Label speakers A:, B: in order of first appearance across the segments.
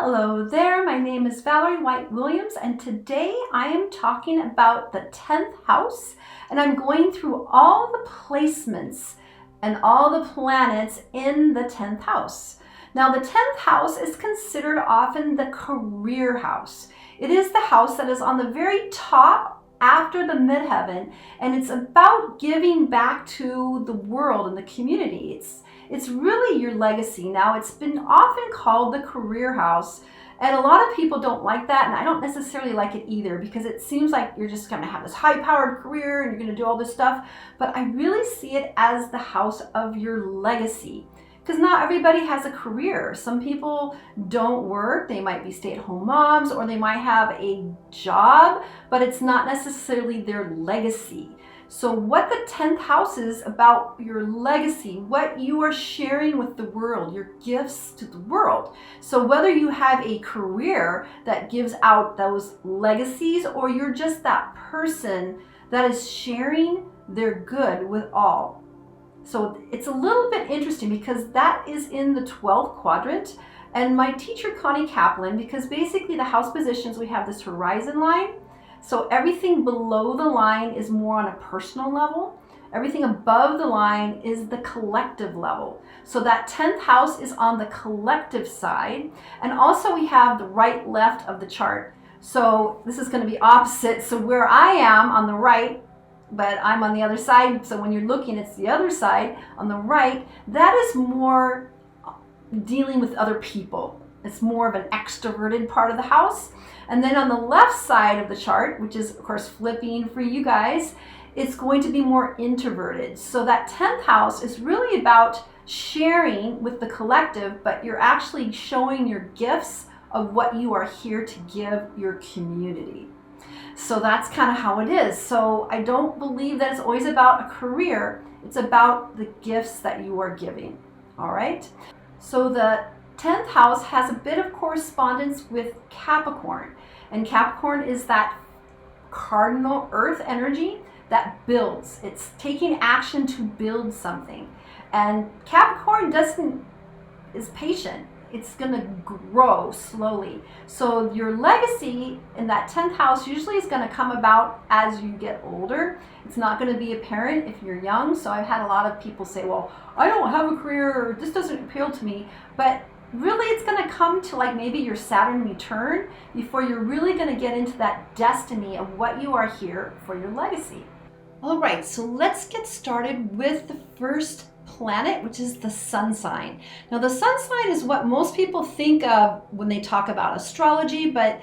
A: Hello there, my name is Valerie White-Williams, and today I am talking about the 10th house, and I'm going through all the placements and all the planets in the 10th house. Now, the 10th house is considered often the career house. It is the house that is on the very top after the midheaven, and it's about giving back to the world and the community. It's really your legacy. Now, it's been often called the career house, and a lot of people don't like that, and I don't necessarily like it either, because it seems like you're just going to have this high-powered career and you're going to do all this stuff, but I really see it as the house of your legacy. Because not everybody has a career. Some people don't work, they might be stay-at-home moms, or they might have a job, but it's not necessarily their legacy. So what the 10th house is about your legacy, what you are sharing with the world, your gifts to the world. So whether you have a career that gives out those legacies, or you're just that person that is sharing their good with all. So it's a little bit interesting because that is in the 12th quadrant. And my teacher, Connie Kaplan, because basically the house positions, we have this horizon line. So everything below the line is more on a personal level. Everything above the line is the collective level. So that 10th house is on the collective side. And also we have the right, left of the chart. So this is going to be opposite. So where I am on the right, but I'm on the other side. So when you're looking, it's the other side on the right. That is more dealing with other people. It's more of an extroverted part of the house. And then on the left side of the chart, which is of course flipping for you guys, it's going to be more introverted. So that 10th house is really about sharing with the collective, but you're actually showing your gifts of what you are here to give your community. So that's kind of how it is. So I don't believe that it's always about a career. It's about the gifts that you are giving. All right. So the 10th house has a bit of correspondence with Capricorn. And Capricorn is that cardinal earth energy that builds. It's taking action to build something. And Capricorn is patient. It's going to grow slowly. So your legacy in that 10th house usually is going to come about as you get older. It's not going to be apparent if you're young. So I've had a lot of people say, well, I don't have a career, or this doesn't appeal to me. But really it's going to come to like maybe your Saturn return before you're really going to get into that destiny of what you are here for your legacy. All right, so let's get started with the first planet, which is the sun sign. Now, the sun sign is what most people think of when they talk about astrology, but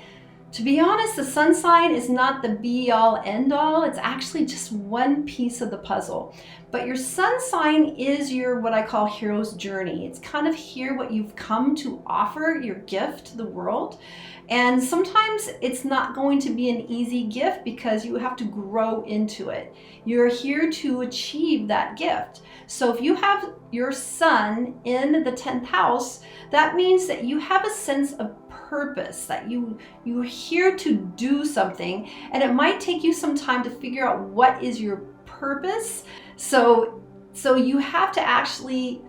A: to be honest, the sun sign is not the be-all, end-all. It's actually just one piece of the puzzle. But your sun sign is your, what I call, hero's journey. It's kind of here what you've come to offer, your gift to the world. And sometimes it's not going to be an easy gift because you have to grow into it. You're here to achieve that gift. So if you have your sun in the 10th house, that means that you have a sense of purpose, that you're here to do something, and it might take you some time to figure out what is your purpose. So you have to actually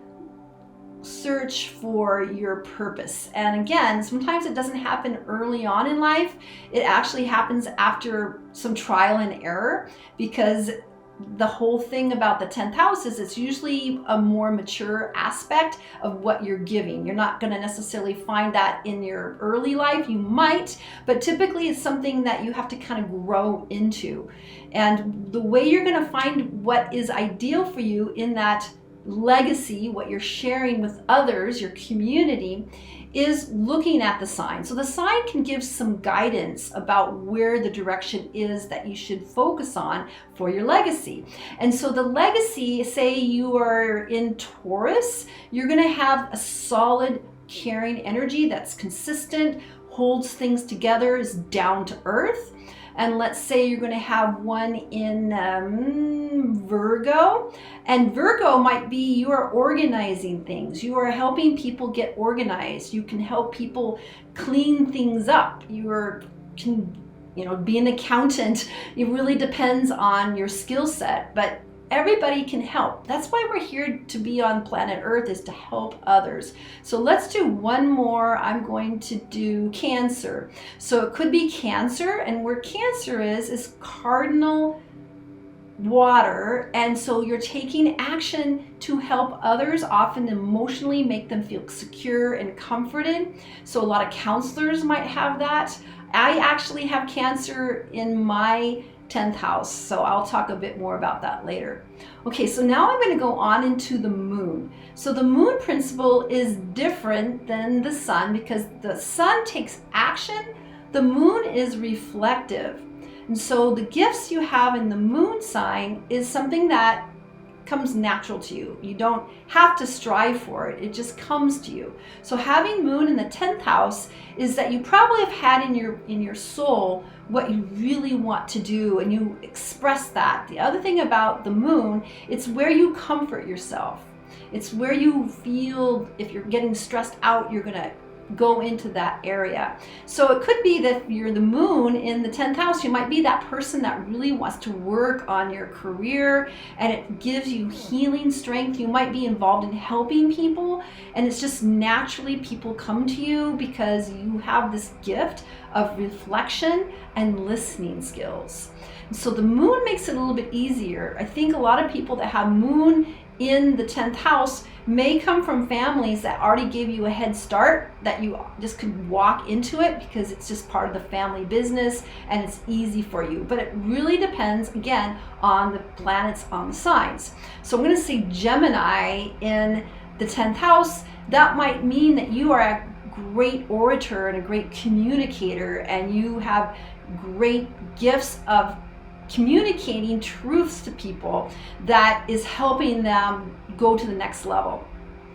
A: search for your purpose. And again, sometimes it doesn't happen early on in life. It actually happens after some trial and error, because the whole thing about the 10th house is it's usually a more mature aspect of what you're giving. You're not going to necessarily find that in your early life. You might, but typically it's something that you have to kind of grow into. And the way you're going to find what is ideal for you in that legacy, what you're sharing with others, your community, is looking at the sign. So the sign can give some guidance about where the direction is that you should focus on for your legacy. And so the legacy, say you are in Taurus, you're going to have a solid, caring energy that's consistent, holds things together, is down to earth. And let's say you're going to have one in Virgo, and Virgo might be you are organizing things. You are helping people get organized. You can help people clean things up. Can be an accountant. It really depends on your skill set, but everybody can help. That's why we're here to be on planet Earth, is to help others. So let's do one more. I'm going to do Cancer. So it could be Cancer, and where Cancer is cardinal water, and so you're taking action to help others, often emotionally make them feel secure and comforted. So a lot of counselors might have that. I actually have Cancer in my 10th house, so I'll talk a bit more about that later. Okay, so now I'm going to go on into the moon. So the moon principle is different than the sun because the sun takes action, the moon is reflective. And so the gifts you have in the moon sign is something that comes natural to you. You don't have to strive for it. It just comes to you. So having moon in the 10th house is that you probably have had in your soul what you really want to do, and you express that. The other thing about the moon, it's where you comfort yourself. It's where you feel if you're getting stressed out, you're going to go into that area. So it could be that you're the moon in the 10th house. You might be that person that really wants to work on your career, and it gives you healing strength. You might be involved in helping people, and it's just naturally people come to you because you have this gift of reflection and listening skills. And so the moon makes it a little bit easier. I think a lot of people that have moon in the 10th house may come from families that already gave you a head start, that you just could walk into it because it's just part of the family business and it's easy for you. But it really depends, again, on the planets, on the signs. So I'm going to say Gemini in the 10th house. That might mean that you are a great orator and a great communicator, and you have great gifts of communicating truths to people that is helping them go to the next level.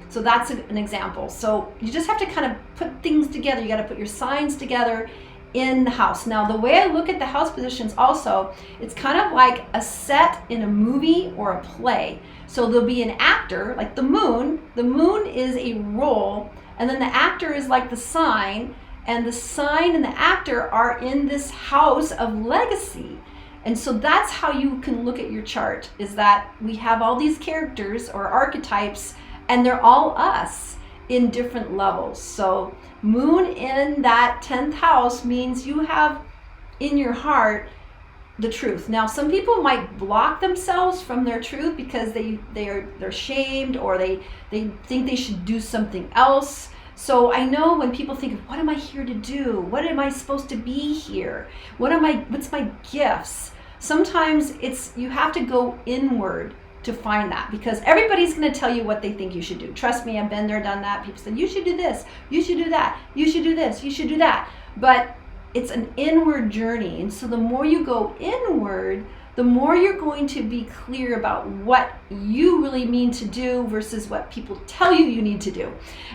A: So that's an example. So you just have to kind of put things together. You got to put your signs together in the house. Now, the way I look at the house positions also, it's kind of like a set in a movie or a play. So there'll be an actor, like the moon. The moon is a role, and then the actor is like the sign, and the sign and the actor are in this house of legacy. And so that's how you can look at your chart, is that we have all these characters or archetypes, and they're all us in different levels. So moon in that 10th house means you have in your heart the truth. Now, some people might block themselves from their truth because they're shamed, or they think they should do something else. So I know when people think, what am I here to do? What am I supposed to be here? What's my gifts? Sometimes you have to go inward to find that, because everybody's going to tell you what they think you should do. Trust me, I've been there, done that. People say, you should do this, you should do that, you should do this, you should do that. But it's an inward journey. And so the more you go inward, the more you're going to be clear about what you really mean to do versus what people tell you need to do.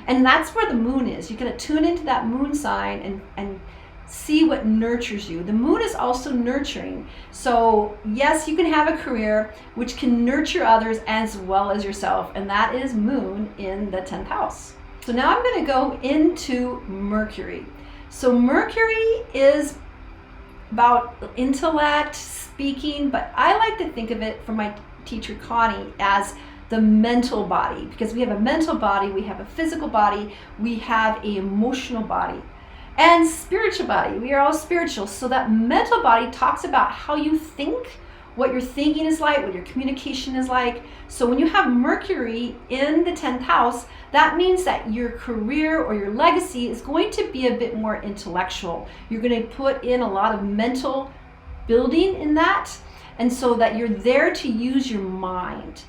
A: And that's where the moon is. You're going to tune into that moon sign and see what nurtures you. The moon is also nurturing. So yes, you can have a career which can nurture others as well as yourself. And that is moon in the 10th house. So now I'm going to go into Mercury. So Mercury is about intellect, speaking, but I like to think of it from my teacher Connie as the mental body, because we have a mental body, we have a physical body, we have an emotional body, and spiritual body. We are all spiritual. So that mental body talks about how you think, what your thinking is like, what your communication is like. So when you have Mercury in the 10th house, that means that your career or your legacy is going to be a bit more intellectual. You're going to put in a lot of mental building in that, and so that you're there to use your mind.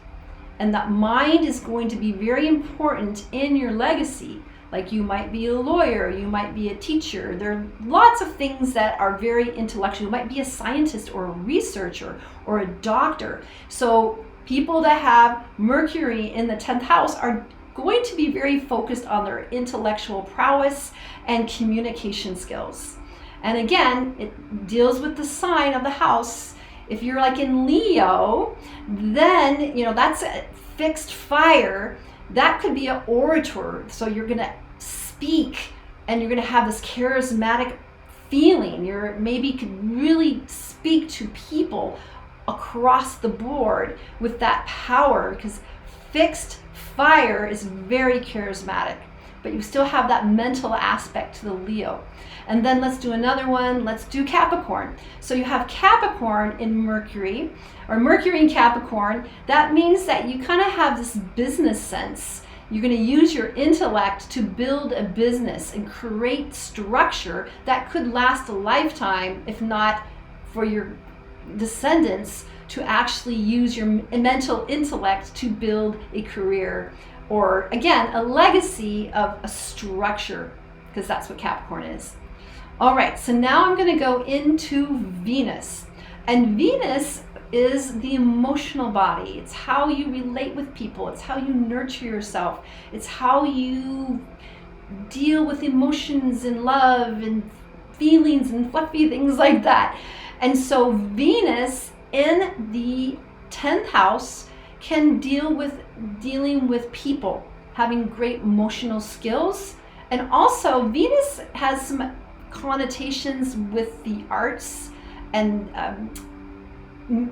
A: And that mind is going to be very important in your legacy. Like you might be a lawyer, you might be a teacher. There are lots of things that are very intellectual. You might be a scientist or a researcher or a doctor. So people that have Mercury in the 10th house are going to be very focused on their intellectual prowess and communication skills. And again, it deals with the sign of the house. If you're like in Leo, then, that's a fixed fire. That could be an orator. So you're going to speak and you're going to have this charismatic feeling. You're maybe could really speak to people across the board with that power, because fixed fire is very charismatic, but you still have that mental aspect to the Leo. And then let's do another one. Let's do Capricorn. So you have Capricorn in Mercury, or Mercury in Capricorn. That means that you kind of have this business sense. You're going to use your intellect to build a business and create structure that could last a lifetime, if not for your descendants to actually use your mental intellect to build a career, or again, a legacy of a structure, because that's what Capricorn is. All right, so now I'm going to go into Venus. And Venus is the emotional body. It's how you relate with people. It's how you nurture yourself. It's how you deal with emotions and love and feelings and fluffy things like that. And so Venus in the 10th house can dealing with people, having great emotional skills. And also Venus has some connotations with the arts and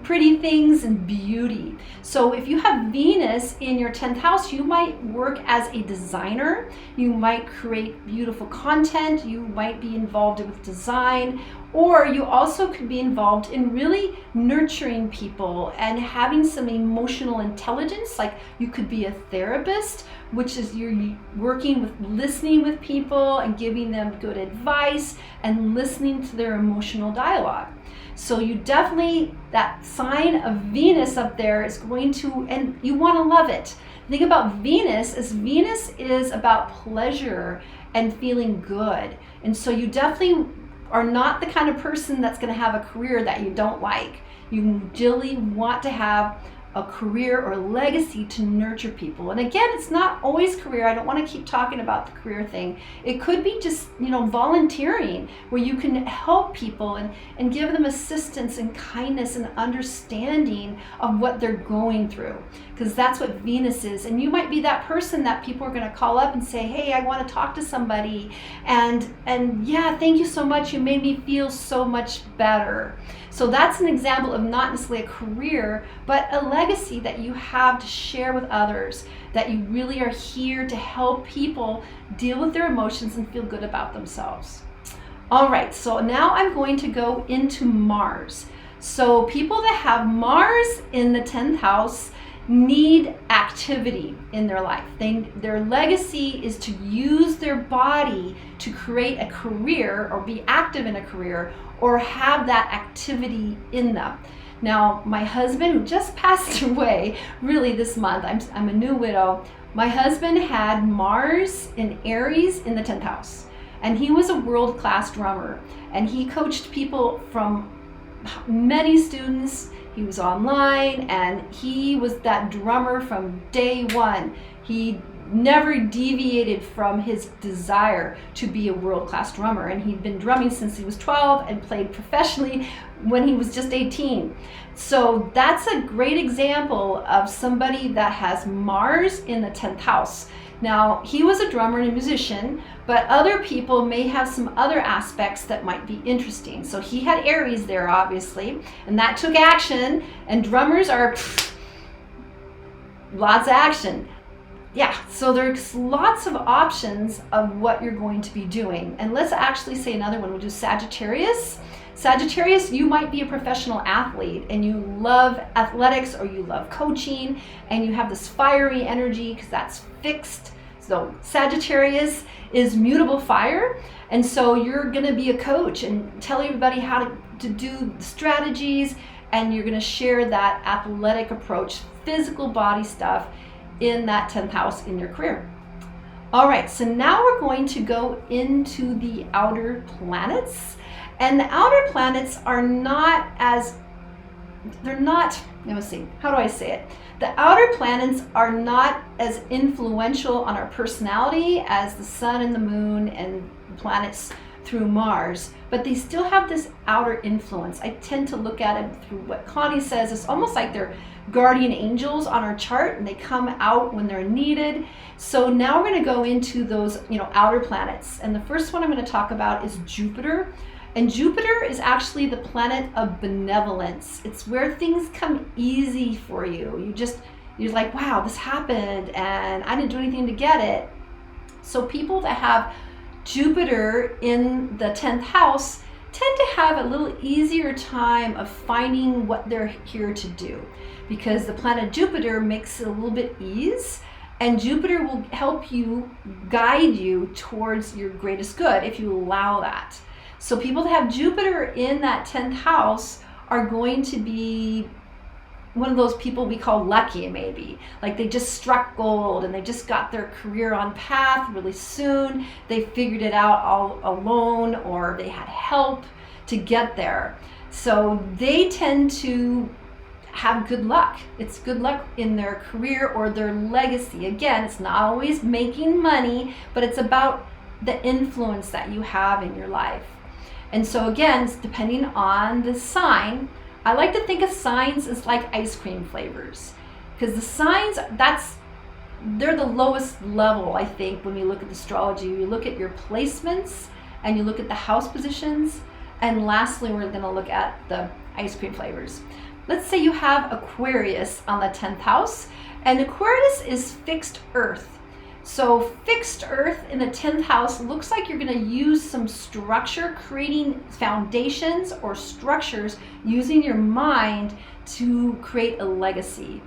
A: pretty things and beauty. So if you have Venus in your 10th house, you might work as a designer, you might create beautiful content, you might be involved with design, or you also could be involved in really nurturing people and having some emotional intelligence. Like you could be a therapist, which is you're working with listening with people and giving them good advice and listening to their emotional dialogue. So you definitely, that sign of Venus up there is going to, and you want to love it. The thing about Venus is about pleasure and feeling good. And so you definitely are not the kind of person that's going to have a career that you don't like. You really want to have a career or legacy to nurture people. And again, it's not always career. I don't want to keep talking about the career thing. It could be just, volunteering, where you can help people and give them assistance and kindness and understanding of what they're going through, because that's what Venus is. And you might be that person that people are going to call up and say, hey, I want to talk to somebody, and yeah, thank you so much, you made me feel so much better. So that's an example of not necessarily a career, but a legacy that you have to share with others, that you really are here to help people deal with their emotions and feel good about themselves. All right, so now I'm going to go into Mars. So people that have Mars in the 10th house need activity in their life. Their legacy is to use their body to create a career or be active in a career or have that activity in them. Now, my husband, who just passed away really this month, I'm a new widow, my husband had Mars in Aries in the 10th house, and he was a world-class drummer, and he coached people from many students. He was online, and he was that drummer from day one. He never deviated from his desire to be a world-class drummer, and he'd been drumming since he was 12 and played professionally when he was just 18. So that's a great example of somebody that has Mars in the 10th house. Now, he was a drummer and a musician, but other people may have some other aspects that might be interesting. So he had Aries there, obviously, and that took action, and drummers are lots of action. Yeah, so there's lots of options of what you're going to be doing. And let's actually say another one. We'll do Sagittarius. Sagittarius, you might be a professional athlete and you love athletics or you love coaching and you have this fiery energy because that's fixed. So Sagittarius is mutable fire. And so you're going to be a coach and tell everybody how to do strategies, and you're going to share that athletic approach, physical body stuff in that 10th house in your career. All right, so now we're going to go into the outer planets. And the outer planets are not as, let me see, how do I say it? The outer planets are not as influential on our personality as the sun and the moon and planets through Mars, but they still have this outer influence. I tend to look at it through what Connie says. It's almost like they're guardian angels on our chart, and they come out when they're needed. So now we're going to go into those, outer planets. And the first one I'm going to talk about is Jupiter. And Jupiter is actually the planet of benevolence. It's where things come easy for you. You're like, wow, this happened and I didn't do anything to get it. So people that have Jupiter in the 10th house tend to have a little easier time of finding what they're here to do, because the planet Jupiter makes it a little bit ease, and Jupiter will help you, guide you towards your greatest good if you allow that. So people that have Jupiter in that 10th house are going to be one of those people we call lucky, maybe. Like they just struck gold and they just got their career on path really soon. They figured it out all alone, or they had help to get there. So they tend to have good luck. It's good luck in their career or their legacy. Again, it's not always making money, but it's about the influence that you have in your life. And so again, it's depending on the sign. I like to think of signs as like ice cream flavors, because the signs, they're the lowest level, I think, when we look at astrology. You look at your placements and you look at the house positions, and lastly, we're going to look at the ice cream flavors. Let's say you have Aquarius on the 10th house, and Aquarius is fixed earth. So fixed earth in the 10th house looks like you're going to use some structure, creating foundations or structures using your mind to create a legacy.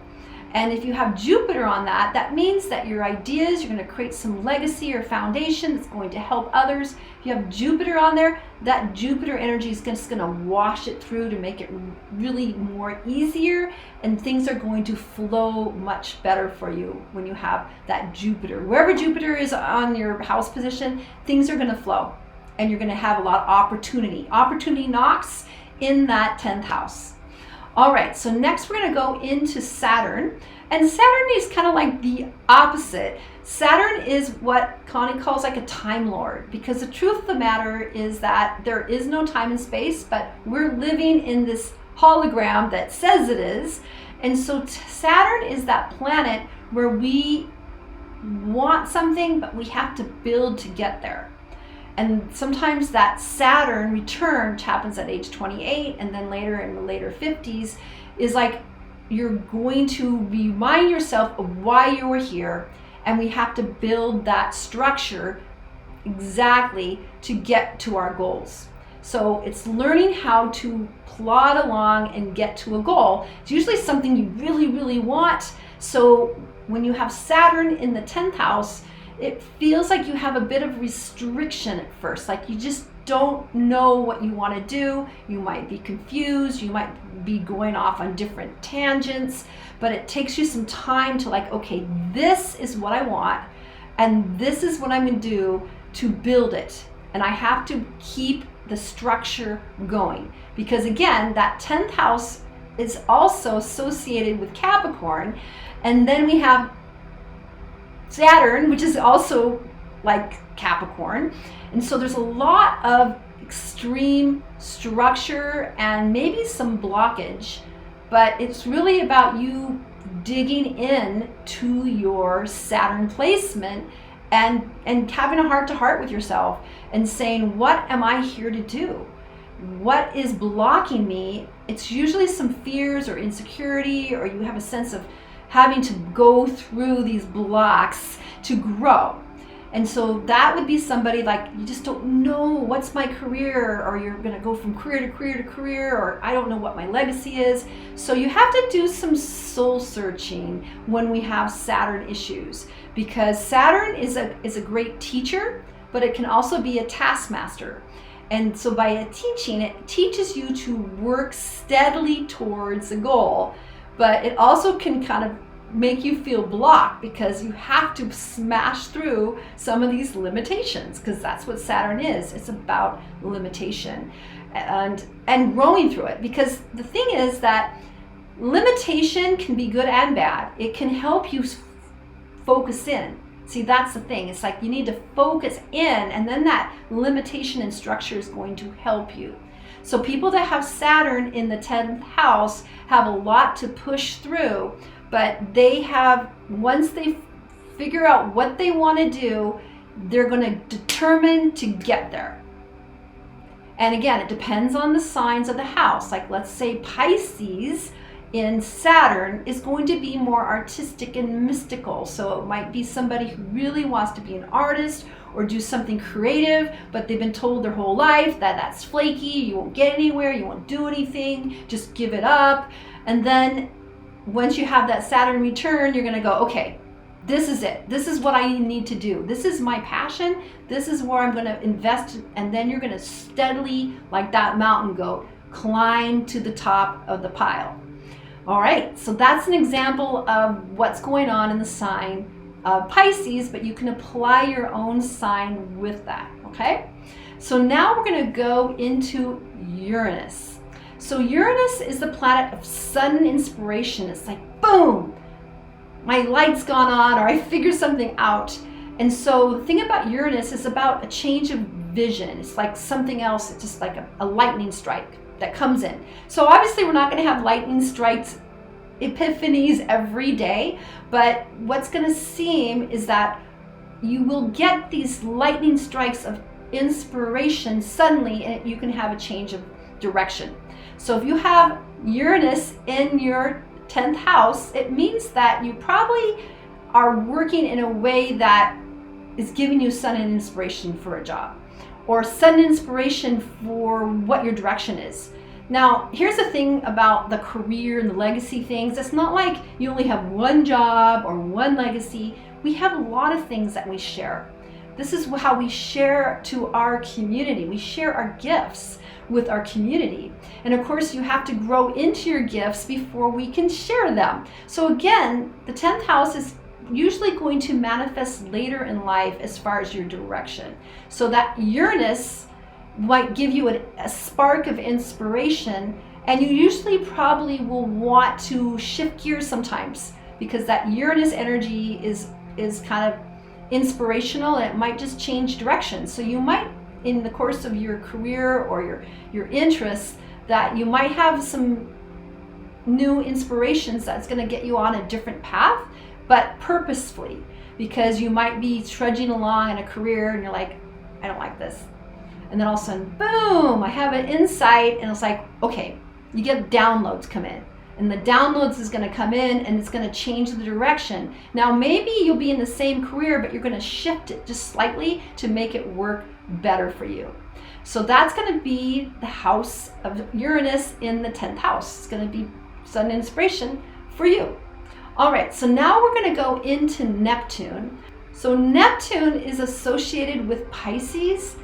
A: And if you have Jupiter on that, that means that your ideas, you're going to create some legacy or foundation that's going to help others. If you have Jupiter on there, that Jupiter energy is just going to wash it through to make it really more easier, and things are going to flow much better for you when you have that Jupiter. Wherever Jupiter is on your house position, things are going to flow, and you're going to have a lot of opportunity. Opportunity knocks in that 10th house. All right, so next we're going to go into Saturn, and Saturn is kind of like the opposite. Saturn is what Connie calls like a time lord, because the truth of the matter is that there is no time and space, but we're living in this hologram that says it is. And so Saturn is that planet where we want something, but we have to build to get there. And sometimes that Saturn return, which happens at age 28 and then later in the later 50s, is like you're going to remind yourself of why you were here, and we have to build that structure exactly to get to our goals. So it's learning how to plod along and get to a goal. It's usually something you really, really want. So when you have Saturn in the 10th house, it feels like you have a bit of restriction at first, like you just don't know what you want to do. You might be confused, you might be going off on different tangents, but it takes you some time to like, okay, this is what I want, and this is what I'm going to do to build it. And I have to keep the structure going, because again, that 10th house is also associated with Capricorn, and then we have Saturn, which is also like Capricorn. And so there's a lot of extreme structure and maybe some blockage, but it's really about you digging in to your Saturn placement and having a heart-to-heart with yourself and saying, what am I here to do? What is blocking me? It's usually some fears or insecurity, or you have a sense of having to go through these blocks to grow. And so that would be somebody like, you just don't know what's my career, or you're going to go from career to career to career, or I don't know what my legacy is. So you have to do some soul searching when we have Saturn issues, because Saturn is a great teacher, but it can also be a taskmaster. And so by teaching, it teaches you to work steadily towards a goal, but it also can kind of make you feel blocked because you have to smash through some of these limitations, because that's what Saturn is. It's about limitation and growing through it, because the thing is that limitation can be good and bad. It can help you focus in. See, that's the thing. It's like you need to focus in, and then that limitation and structure is going to help you. So people that have Saturn in the 10th house have a lot to push through, but they have, once they figure out what they want to do, they're going to determine to get there. And again, it depends on the signs of the house. Like let's say Pisces in Saturn is going to be more artistic and mystical. So it might be somebody who really wants to be an artist or do something creative, but they've been told their whole life that that's flaky, you won't get anywhere, you won't do anything, just give it up. And then once you have that Saturn return, you're gonna go, okay, this is it. This is what I need to do. This is my passion. This is where I'm gonna invest. And then you're gonna steadily, like that mountain goat, climb to the top of the pile. All right, so that's an example of what's going on in the sign of Pisces, but you can apply your own sign with that, okay? So now we're gonna go into Uranus. So Uranus is the planet of sudden inspiration. It's like, boom, my light's gone on, or I figured something out. And so the thing about Uranus is about a change of vision. It's like something else. It's just like a lightning strike that comes in. So obviously we're not going to have lightning strikes, epiphanies every day, but what's going to seem is that you will get these lightning strikes of inspiration suddenly, and you can have a change of direction. So if you have Uranus in your 10th house, it means that you probably are working in a way that is giving you sudden inspiration for a job, or sudden inspiration for what your direction is. Now, here's the thing about the career and the legacy things. It's not like you only have one job or one legacy. We have a lot of things that we share. This is how we share to our community. We share our gifts with our community. And of course, you have to grow into your gifts before we can share them. So again, the 10th house is usually going to manifest later in life as far as your direction. So that Uranus might give you a spark of inspiration, and you usually probably will want to shift gears sometimes, because that Uranus energy is kind of inspirational, and it might just change direction. So you might, in the course of your career or your interests, that you might have some new inspirations that's going to get you on a different path, but purposefully, because you might be trudging along in a career and you're like, I don't like this. And then all of a sudden, boom, I have an insight, and it's like, okay, you get downloads come in. And the downloads is going to come in, and it's going to change the direction. Now, maybe you'll be in the same career, but you're going to shift it just slightly to make it work better for you. So that's going to be the house of Uranus in the 10th house. It's going to be sudden inspiration for you. All right, so now we're going to go into Neptune. So Neptune is associated with Pisces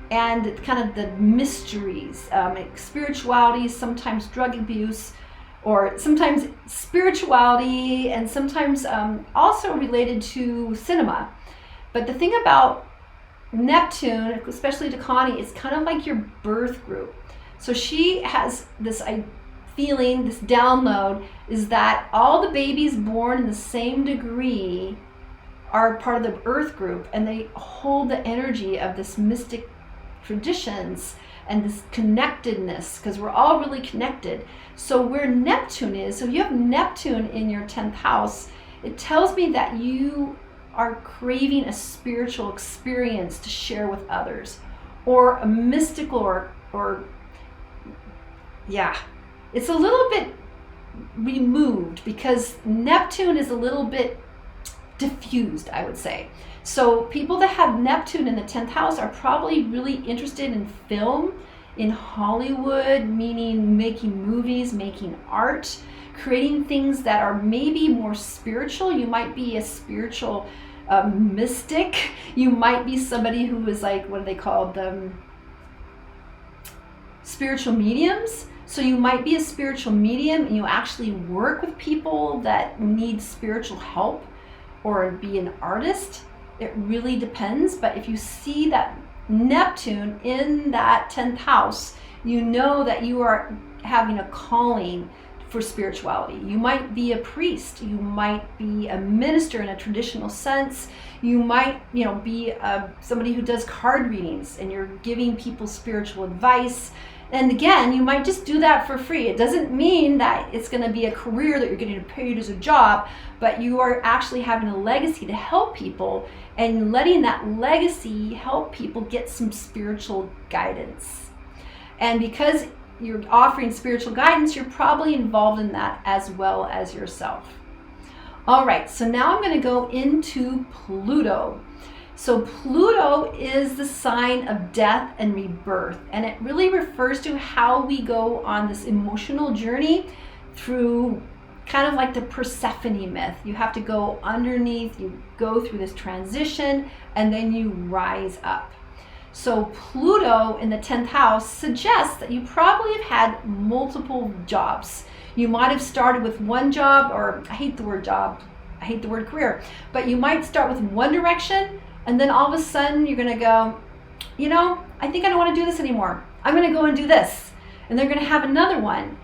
A: and kind of the mysteries, spirituality, sometimes drug abuse, or sometimes spirituality, and sometimes also related to cinema. But the thing about Neptune, especially to Connie, is kind of like your birth group. So she has this feeling, this download, is that all the babies born in the same degree are part of the earth group, and they hold the energy of this mystic traditions and this connectedness, because we're all really connected. So where Neptune is, so you have Neptune in your 10th house, it tells me that you are craving a spiritual experience to share with others, or a mystical or yeah, it's a little bit removed, because Neptune is a little bit diffused, I would say. So people that have Neptune in the 10th house are probably really interested in film, in Hollywood, meaning making movies, making art, creating things that are maybe more spiritual. You might be a spiritual mystic. You might be somebody who is like, what do they call them? Spiritual mediums. So you might be a spiritual medium, and you actually work with people that need spiritual help, or be an artist. It really depends. But if you see that Neptune in that 10th house, you know that you are having a calling for spirituality. You might be a priest. You might be a minister in a traditional sense. You might, be somebody who does card readings, and you're giving people spiritual advice. And again, you might just do that for free. It doesn't mean that it's going to be a career that you're getting paid as a job, but you are actually having a legacy to help people, and letting that legacy help people get some spiritual guidance. And because you're offering spiritual guidance, you're probably involved in that as well as yourself. All right, so now I'm going to go into Pluto. So Pluto is the sign of death and rebirth, and it really refers to how we go on this emotional journey through kind of like the Persephone myth. You have to go underneath, you go through this transition, and then you rise up. So Pluto in the 10th house suggests that you probably have had multiple jobs. You might have started with one job, or I hate the word job, I hate the word career, but you might start with one direction, and then all of a sudden you're going to go, you know, I think I don't want to do this anymore. I'm going to go and do this. And they're going to have another one.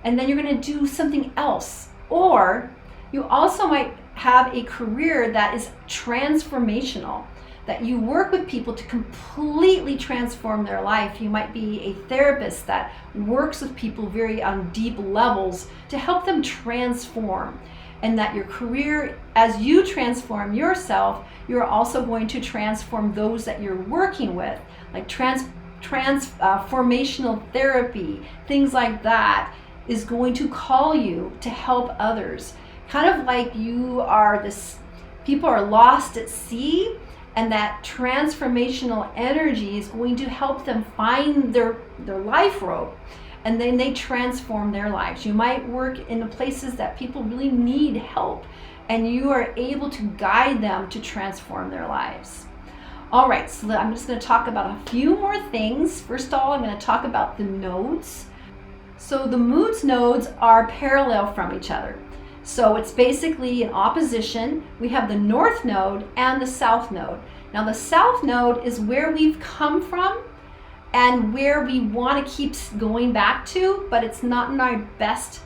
A: And then you're going to do something else. Or you also might have a career that is transformational, that you work with people to completely transform their life. You might be a therapist that works with people very on deep levels to help them transform. And that your career, as you transform yourself, you're also going to transform those that you're working with, like transformational therapy, things like that, is going to call you to help others. Kind of like you are this, people are lost at sea, and that transformational energy is going to help them find their life rope. And then they transform their lives. You might work in the places that people really need help, and you are able to guide them to transform their lives. All right, so I'm just going to talk about a few more things. First of all, I'm going to talk about the nodes. So the moon's nodes are parallel from each other. So it's basically in opposition. We have the north node and the south node. Now the south node is where we've come from and where we want to keep going back to, but it's not in our best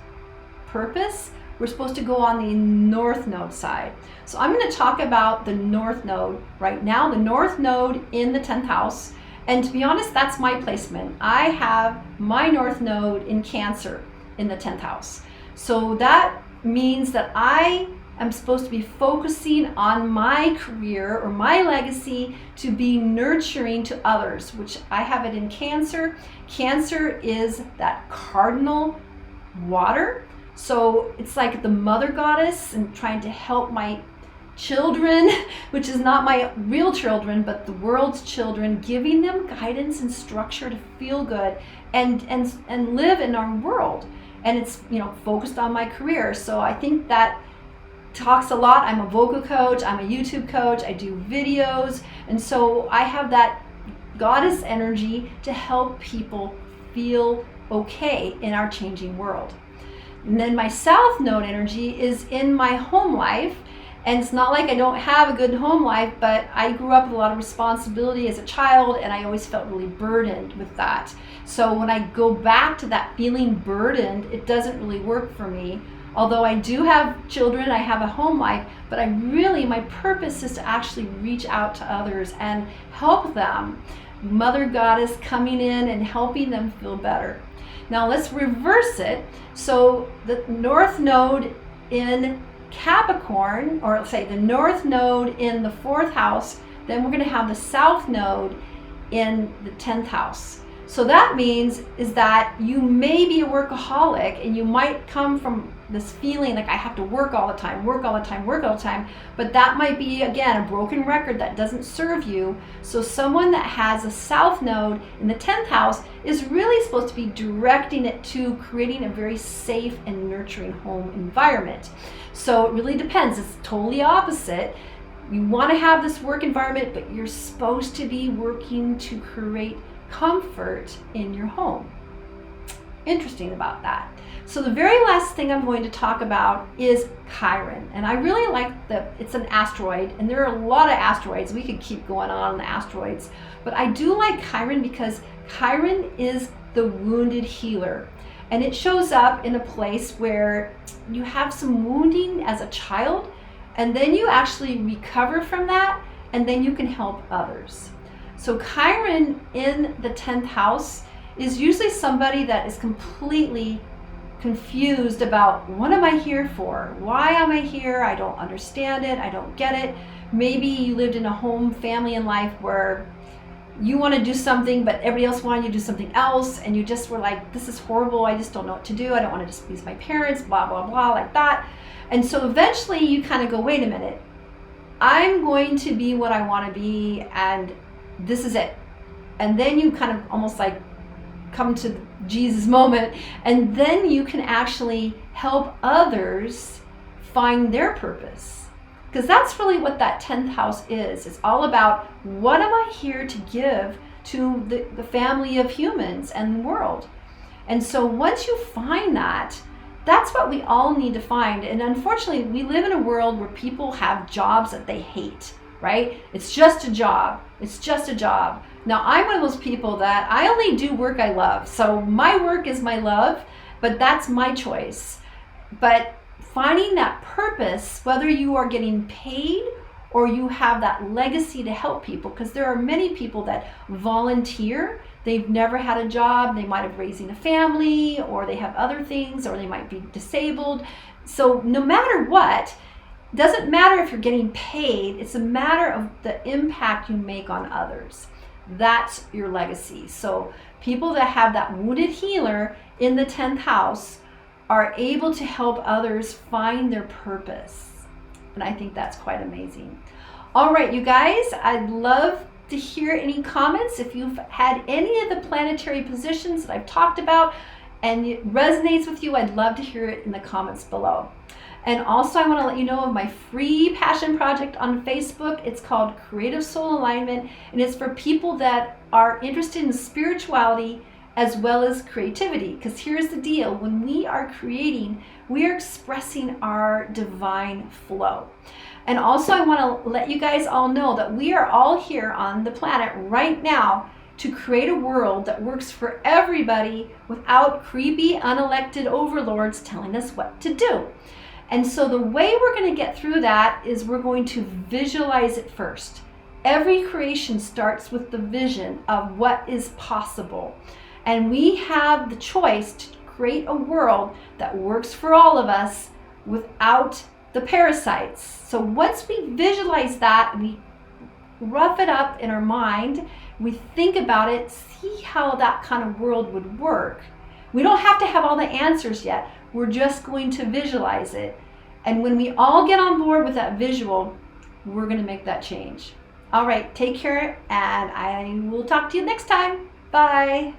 A: purpose. We're supposed to go on the north node side. So I'm going to talk about the north node right now, the north node in the 10th house. And to be honest, that's my placement. I have my north node in Cancer in the 10th house. So that means that I am supposed to be focusing on my career or my legacy to be nurturing to others, which I have it in Cancer. Cancer is that cardinal water. So it's like the mother goddess and trying to help my children, which is not my real children, but the world's children, giving them guidance and structure to feel good and live in our world. And it's, you know, focused on my career. So I think that talks a lot. I'm a vocal coach, I'm a YouTube coach, I do videos, and so I have that goddess energy to help people feel okay in our changing world. And then my south node energy is in my home life, and it's not like I don't have a good home life, but I grew up with a lot of responsibility as a child, and I always felt really burdened with that. So when I go back to that feeling burdened, it doesn't really work for me. Although I do have children, I have a home life, but my purpose is to actually reach out to others and help them. Mother Goddess coming in and helping them feel better. Now let's reverse it. So the north node in Capricorn, or let's say the north node in the 4th house, then we're going to have the south node in the 10th house. So that means is that you may be a workaholic, and you might come from this feeling like I have to work all the time, but that might be, again, a broken record that doesn't serve you. So someone that has a south node in the 10th house is really supposed to be directing it to creating a very safe and nurturing home environment. So it really depends. It's totally opposite. You want to have this work environment, but you're supposed to be working to create comfort in your home. Interesting about that. So the very last thing I'm going to talk about is Chiron. And I really like it's an asteroid, and there are a lot of asteroids. We could keep going on the asteroids, but I do like Chiron because Chiron is the wounded healer. And it shows up in a place where you have some wounding as a child, and then you actually recover from that, and then you can help others. So Chiron in the 10th house is usually somebody that is completely confused about, what am I here for? Why am I here? I don't understand it. I don't get it. Maybe you lived in a home, family, and life where you want to do something, but everybody else wanted you to do something else, and you just were like, this is horrible, I just don't know what to do, I don't want to displease my parents, blah, blah, blah, like that. And so eventually you kind of go, wait a minute, I'm going to be what I want to be, and this is it. And then you kind of almost like come to Jesus moment, and then you can actually help others find their purpose. Because that's really what that 10th house is. It's all about, what am I here to give to the family of humans and the world? And so once you find that, that's what we all need to find. And unfortunately, we live in a world where people have jobs that they hate, right? It's just a job. It's just a job. Now, I'm one of those people that I only do work I love. So my work is my love, but that's my choice. But finding that purpose, whether you are getting paid or you have that legacy to help people, because there are many people that volunteer. They've never had a job. They might have raising a family, or they have other things, or they might be disabled. So no matter what, it doesn't matter if you're getting paid. It's a matter of the impact you make on others. That's your legacy. So people that have that wounded healer in the 10th house are able to help others find their purpose. And I think that's quite amazing. All right, you guys, I'd love to hear any comments. If you've had any of the planetary positions that I've talked about and it resonates with you, I'd love to hear it in the comments below. And also, I want to let you know of my free passion project on Facebook. It's called Creative Soul Alignment, and it's for people that are interested in spirituality as well as creativity. Because here's the deal, when we are creating, we are expressing our divine flow. And also, I want to let you guys all know that we are all here on the planet right now to create a world that works for everybody without creepy, unelected overlords telling us what to do. And so the way we're going to get through that is we're going to visualize it first. Every creation starts with the vision of what is possible. And we have the choice to create a world that works for all of us without the parasites. So once we visualize that, we rough it up in our mind, we think about it, see how that kind of world would work. We don't have to have all the answers yet. We're just going to visualize it. And when we all get on board with that visual, we're going to make that change. All right, take care, and I will talk to you next time. Bye.